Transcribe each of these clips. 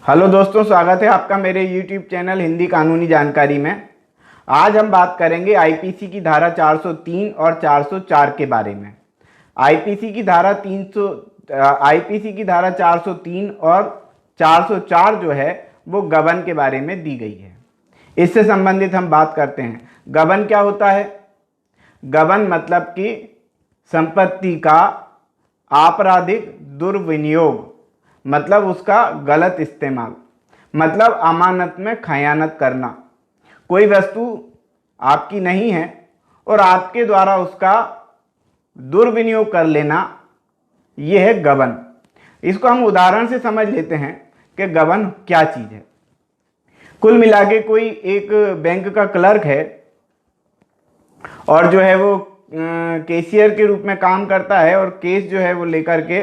Hello दोस्तों, स्वागत है आपका मेरे YouTube चैनल हिंदी कानूनी जानकारी में। आज हम बात करेंगे आईपीसी की धारा 403 और 404 के बारे में। आईपीसी की धारा 403 और 404 जो है वो गबन के बारे में दी गई है। इससे संबंधित हम बात करते हैं। गबन क्या होता है? गबन मतलब कि संपत्ति का आपराधिक दुर्विनियोग, मतलब उसका गलत इस्तेमाल, मतलब अमानत में खयानत करना। कोई वस्तु आपकी नहीं है और आपके द्वारा उसका दुर्विनियोग कर लेना, यह है गबन। इसको हम उदाहरण से समझ लेते हैं कि गबन क्या चीज है। कुल मिला के कोई एक बैंक का क्लर्क है और जो है वो कैशियर के रूप में काम करता है और केस जो है वो लेकर के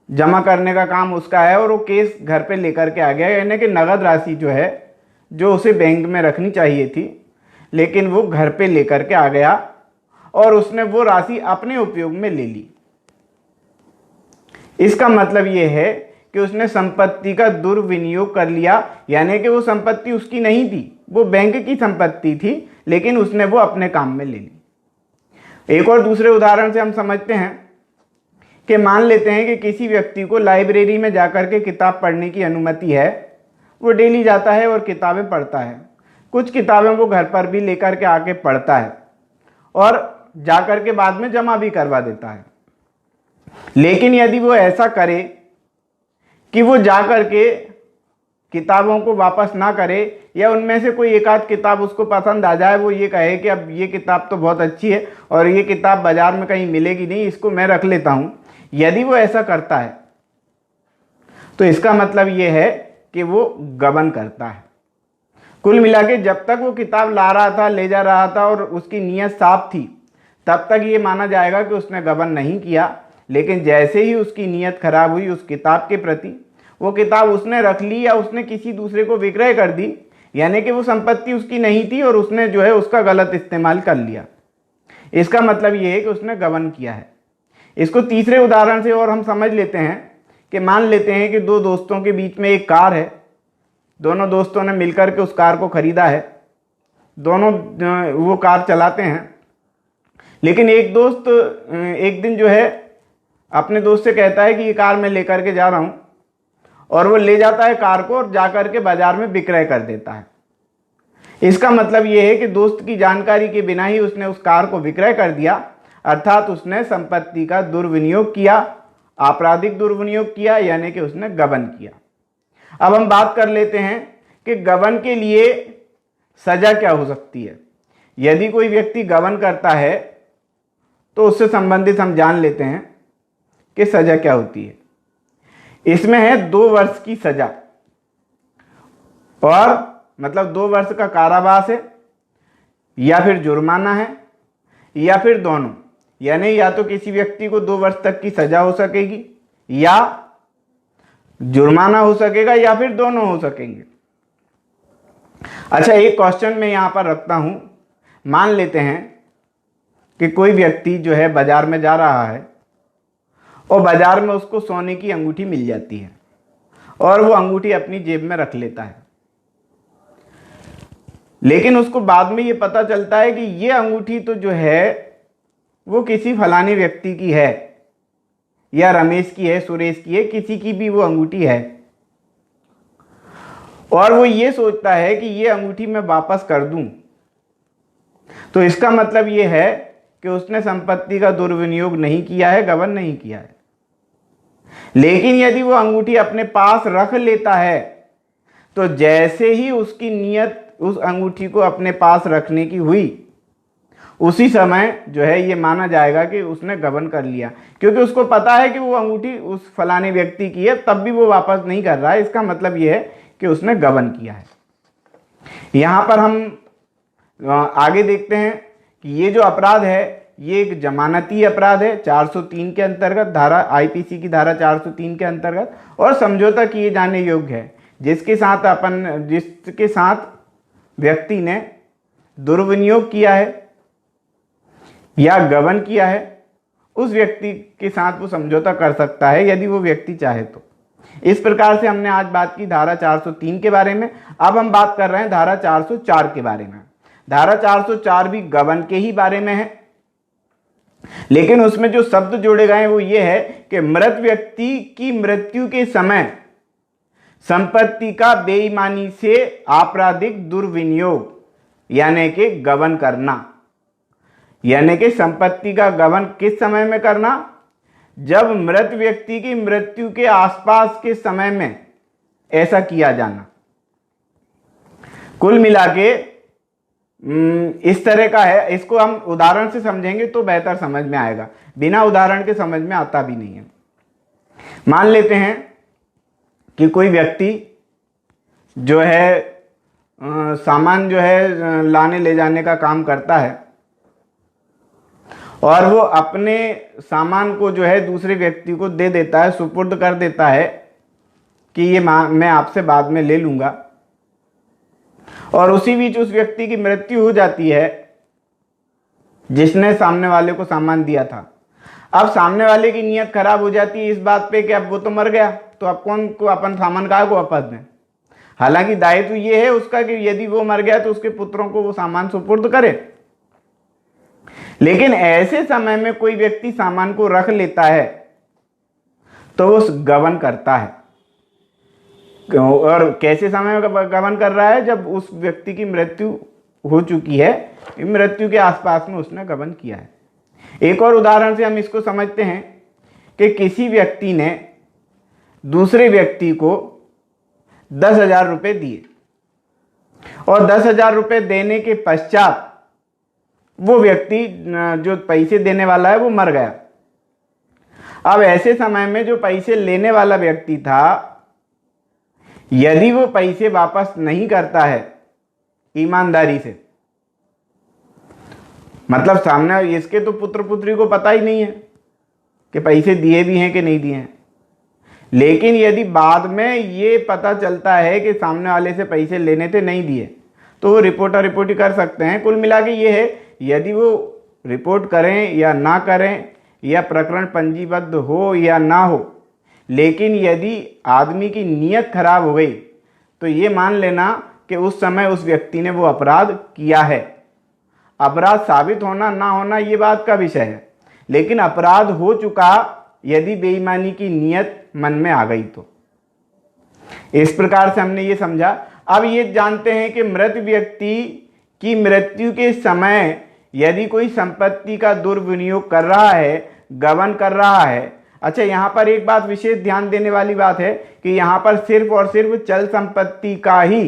जमा करने का काम उसका है और वो केस घर पे लेकर के आ गया, यानी कि नगद राशि जो है जो उसे बैंक में रखनी चाहिए थी, लेकिन वो घर पे लेकर के आ गया और उसने वो राशि अपने उपयोग में ले ली। इसका मतलब ये है कि उसने संपत्ति का दुर्विनियोग कर लिया, यानी कि वो संपत्ति उसकी नहीं थी, वो बैंक की संपत्ति थी, लेकिन उसने वो अपने काम में ले ली। एक और दूसरे उदाहरण से हम समझते हैं कि मान लेते हैं कि किसी व्यक्ति को लाइब्रेरी में जाकर के किताब पढ़ने की अनुमति है। वो डेली जाता है और किताबें पढ़ता है। कुछ किताबें वो घर पर भी लेकर के आके पढ़ता है और जाकर के बाद में जमा भी करवा देता है। लेकिन यदि वो ऐसा करे कि वो जाकर के किताबों को वापस ना करे या उनमें से कोई एक आध किताब उसको पसंद आ जाए, वो ये कहे कि अब ये किताब तो बहुत अच्छी है और ये किताब बाजार में कहीं मिलेगी नहीं, इसको मैं रख लेता हूं, यदि वो ऐसा करता है तो इसका मतलब ये है कि वो गबन करता है। कुल मिला के जब तक वो किताब ला रहा था, ले जा रहा था और उसकी नीयत साफ थी, तब तक ये माना जाएगा कि उसने गबन नहीं किया। लेकिन जैसे ही उसकी नीयत खराब हुई उस किताब के प्रति, वो किताब उसने रख ली या उसने किसी दूसरे को विक्रय कर दी, यानी कि वो संपत्ति उसकी नहीं थी और उसने जो है उसका गलत इस्तेमाल कर लिया, इसका मतलब ये है कि उसने गबन किया है। इसको तीसरे उदाहरण से और हम समझ लेते हैं कि मान लेते हैं कि दो दोस्तों के बीच में एक कार है। दोनों दोस्तों ने मिलकर के उस कार को खरीदा है। दोनों वो कार चलाते हैं, लेकिन एक दोस्त एक दिन जो है अपने दोस्त से कहता है कि ये कार मैं लेकर के जा रहा हूं, और वो ले जाता है कार को और जाकर के बाजार में विक्रय कर देता है। इसका मतलब ये है कि दोस्त की जानकारी के बिना ही उसने उस कार को विक्रय कर दिया, अर्थात उसने संपत्ति का दुर्विनियोग किया, आपराधिक दुर्विनियोग किया, यानी कि उसने गबन किया। अब हम बात कर लेते हैं कि गबन के लिए सजा क्या हो सकती है। यदि कोई व्यक्ति गबन करता है तो उससे संबंधित हम जान लेते हैं कि सजा क्या होती है। इसमें है 2 वर्ष की सजा, और मतलब 2 वर्ष का कारावास है, या फिर जुर्माना है, या फिर दोनों। यानी या तो किसी व्यक्ति को 2 वर्ष तक की सजा हो सकेगी, या जुर्माना हो सकेगा, या फिर दोनों हो सकेंगे। अच्छा, एक क्वेश्चन मैं यहां पर रखता हूं। मान लेते हैं कि कोई व्यक्ति जो है बाजार में जा रहा है और बाजार में उसको सोने की अंगूठी मिल जाती है और वो अंगूठी अपनी जेब में रख लेता है। लेकिन उसको बाद में ये पता चलता है कि ये अंगूठी तो जो है वो किसी फलाने व्यक्ति की है, या रमेश की है, सुरेश की है, किसी की भी वो अंगूठी है, और वो ये सोचता है कि ये अंगूठी मैं वापस कर दूं। तो इसका मतलब ये है कि उसने संपत्ति का दुर्विनियोग नहीं किया है, गबन नहीं किया है। लेकिन यदि वो अंगूठी अपने पास रख लेता है तो जैसे ही उसकी नीयत उस अंगूठी को अपने पास रखने की हुई, उसी समय जो है ये माना जाएगा कि उसने गबन कर लिया, क्योंकि उसको पता है कि वो अंगूठी उस फलाने व्यक्ति की है, तब भी वो वापस नहीं कर रहा है। इसका मतलब ये है कि उसने गबन किया है। यहां पर हम आगे देखते हैं कि ये जो अपराध है ये एक जमानती अपराध है 403 के अंतर्गत, धारा आईपीसी की धारा 403 के अंतर्गत, और समझौता किए जाने योग्य है। जिसके साथ व्यक्ति ने दुर्विनियोग किया है या गबन किया है, उस व्यक्ति के साथ वो समझौता कर सकता है यदि वो व्यक्ति चाहे तो। इस प्रकार से हमने आज बात की धारा 403 के बारे में। अब हम बात कर रहे हैं धारा 404 के बारे में। धारा 404 भी गबन के ही बारे में है, लेकिन उसमें जो शब्द जोड़े गए हैं वो ये है कि मृत व्यक्ति की मृत्यु के समय संपत्ति का बेईमानी से आपराधिक दुर्विनियोग यानी कि गबन करना, यानी कि संपत्ति का गबन किस समय में करना, जब मृत व्यक्ति की मृत्यु के आसपास के समय में ऐसा किया जाना। कुल मिला के इस तरह का है। इसको हम उदाहरण से समझेंगे तो बेहतर समझ में आएगा, बिना उदाहरण के समझ में आता भी नहीं है। मान लेते हैं कि कोई व्यक्ति जो है सामान जो है लाने ले जाने का काम करता है और वो अपने सामान को जो है दूसरे व्यक्ति को दे देता है, सुपुर्द कर देता है कि ये मैं आपसे बाद में ले लूंगा, और उसी बीच उस व्यक्ति की मृत्यु हो जाती है जिसने सामने वाले को सामान दिया था। अब सामने वाले की नीयत खराब हो जाती है इस बात पे कि अब वो तो मर गया, तो अब कौन को अपन सामान काहे को वापस दें। हालांकि दायित्व ये है उसका कि यदि वो मर गया तो उसके पुत्रों को वो सामान सुपुर्द करे, लेकिन ऐसे समय में कोई व्यक्ति सामान को रख लेता है तो वो गबन करता है। और कैसे समय में गबन कर रहा है, जब उस व्यक्ति की मृत्यु हो चुकी है, मृत्यु के आसपास में उसने गबन किया है। एक और उदाहरण से हम इसको समझते हैं कि किसी व्यक्ति ने दूसरे व्यक्ति को 10,000 रुपये दिए और 10,000 रुपये देने के पश्चात वो व्यक्ति जो पैसे देने वाला है वो मर गया। अब ऐसे समय में जो पैसे लेने वाला व्यक्ति था, यदि वो पैसे वापस नहीं करता है ईमानदारी से, मतलब सामने इसके तो पुत्र पुत्री को पता ही नहीं है कि पैसे दिए भी हैं कि नहीं दिए हैं, लेकिन यदि बाद में ये पता चलता है कि सामने वाले से पैसे लेने थे नहीं दिए, तो वो रिपोर्ट कर सकते हैं। कुल मिला के ये है, यदि वो रिपोर्ट करें या ना करें, या प्रकरण पंजीबद्ध हो या ना हो, लेकिन यदि आदमी की नीयत खराब हो गई तो ये मान लेना कि उस समय उस व्यक्ति ने वो अपराध किया है। अपराध साबित होना ना होना ये बात का विषय है, लेकिन अपराध हो चुका यदि बेईमानी की नीयत मन में आ गई तो। इस प्रकार से हमने ये समझा। अब ये जानते हैं कि मृत व्यक्ति की मृत्यु के समय यदि कोई संपत्ति का दुर्विनियोग कर रहा है, गबन कर रहा है। अच्छा, यहाँ पर एक बात विशेष ध्यान देने वाली बात है कि यहाँ पर सिर्फ और सिर्फ चल संपत्ति का ही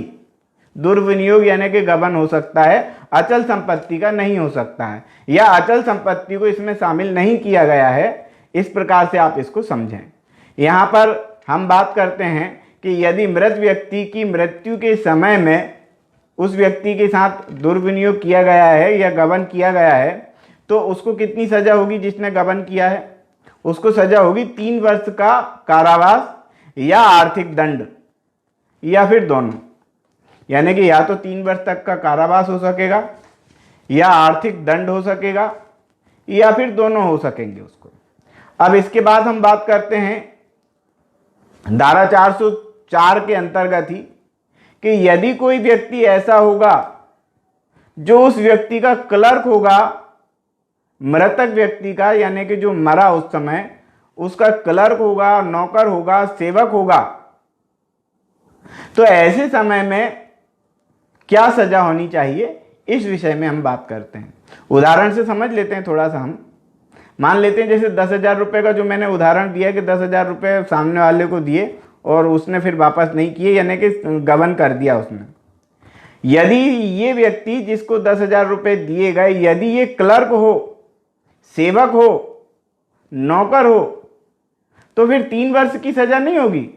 दुर्विनियोग यानी कि गबन हो सकता है, अचल संपत्ति का नहीं हो सकता है, या अचल संपत्ति को इसमें शामिल नहीं किया गया है। इस प्रकार से आप इसको समझें। यहाँ पर हम बात करते हैं कि यदि मृत व्यक्ति की मृत्यु के समय में उस व्यक्ति के साथ दुर्विनियोग किया गया है या गबन किया गया है, तो उसको कितनी सजा होगी? जिसने गबन किया है उसको सजा होगी 3 वर्ष का कारावास या आर्थिक दंड, या फिर दोनों। यानी कि या तो 3 वर्ष तक का कारावास हो सकेगा, या आर्थिक दंड हो सकेगा, या फिर दोनों हो सकेंगे उसको। अब इसके बाद हम बात करते हैं धारा 404 के अंतर्गत ही कि यदि कोई व्यक्ति ऐसा होगा जो उस व्यक्ति का क्लर्क होगा, मृतक व्यक्ति का, यानी कि जो मरा उस समय उसका क्लर्क होगा, नौकर होगा, सेवक होगा, तो ऐसे समय में क्या सजा होनी चाहिए, इस विषय में हम बात करते हैं। उदाहरण से समझ लेते हैं थोड़ा सा। हम मान लेते हैं जैसे 10,000 रुपये का जो मैंने उदाहरण दिया कि 10,000 रुपये सामने वाले को दिए और उसने फिर वापस नहीं किए, यानी कि गबन कर दिया उसने। यदि ये व्यक्ति जिसको 10,000 रुपये दिए गए, यदि ये क्लर्क हो, सेवक हो, नौकर हो, तो फिर 3 वर्ष की सजा नहीं होगी,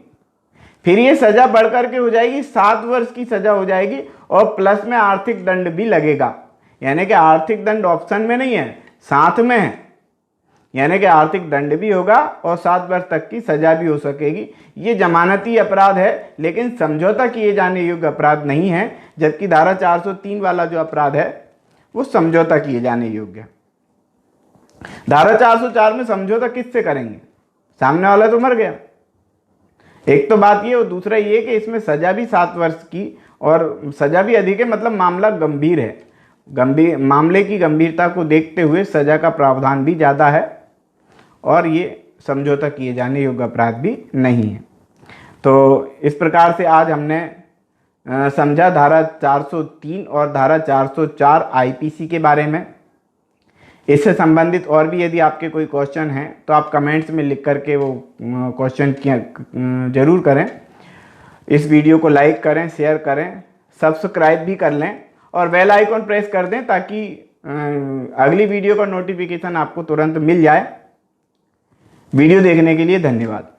फिर ये सजा बढ़कर के हो जाएगी 7 वर्ष की सजा हो जाएगी, और प्लस में आर्थिक दंड भी लगेगा। यानी कि आर्थिक दंड ऑप्शन में नहीं है, साथ में है। यानी कि आर्थिक दंड भी होगा और 7 वर्ष तक की सजा भी हो सकेगी। ये जमानती अपराध है, लेकिन समझौता किए जाने योग्य अपराध नहीं है, जबकि धारा 403 वाला जो अपराध है वो समझौता किए जाने योग्य है। धारा 404 में समझौता किससे करेंगे? सामने वाला तो मर गया, एक तो बात ये, और दूसरा ये कि इसमें सजा भी 7 वर्ष की और सजा भी अधिक है, मतलब मामला गंभीर है। गंभीर मामले की गंभीरता को देखते हुए सजा का प्रावधान भी ज़्यादा है और ये समझौता किए जाने योग्य अपराध भी नहीं है। तो इस प्रकार से आज हमने समझा धारा 403 और धारा 404 आईपीसी के बारे में। इससे संबंधित और भी यदि आपके कोई क्वेश्चन हैं तो आप कमेंट्स में लिख करके वो क्वेश्चन ज़रूर करें। इस वीडियो को लाइक करें, शेयर करें, सब्सक्राइब भी कर लें और बेल आइकॉन प्रेस कर दें ताकि अगली वीडियो का नोटिफिकेशन आपको तुरंत मिल जाए। वीडियो देखने के लिए धन्यवाद।